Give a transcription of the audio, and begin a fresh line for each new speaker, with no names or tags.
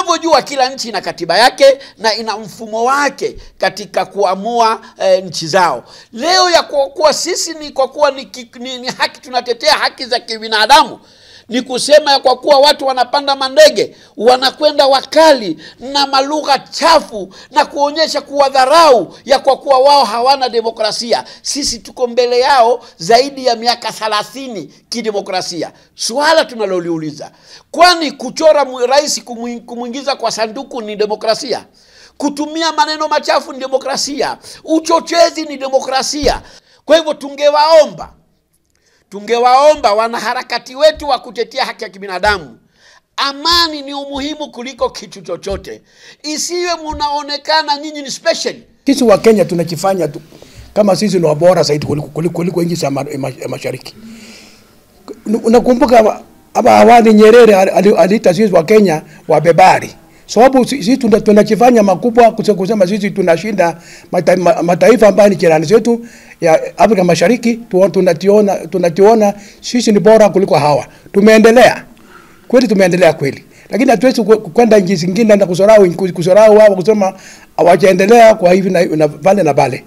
Tunavyojua kila nchi ina katiba yake na ina mfumo wake katika kuamua nchi zao. Leo ya kuwa sisi ni kwa kuwa ni haki, tunatetea haki za kibinadamu, ni kusema ya kwa kuwa watu wanapanda mandege, wanakwenda wakali na malugha chafu na kuonyesha kuwadharau ya kwa kuwa wao hawana demokrasia. Sisi tuko mbele yao zaidi ya miaka 30 kidemokrasia. Swala tunaloliuliza, kwani kuchora rais kumuingiza kwa sanduku ni demokrasia? Kutumia maneno machafu ni demokrasia? Uchochezi ni demokrasia? Kwa hivyo tungewaomba wanaharakati wetu wa kutetea haki ya kibinadamu, amani ni umuhimu kuliko kitu chochote. Isiwe mnaonekana nyinyi ni special.
Sisi wa Kenya tunachifanya tu kama sisi ni bora zaidi kuliko nchi za mashariki. Unakumbuka awali Nyerere aliita sisi wa Kenya wabebari. Sababu sisi tunachifanya makubwa kusema sisi tunashinda mataifa ambayo ni jirani zetu ya Afrika Mashariki. Tunationa sisi ni bora kuliko hawa. Tumeendelea kweli, lakini hatuwezi kwenda nchi zingine na kusorau wao kusema hawajaendelea kwa hivi na vale na vale.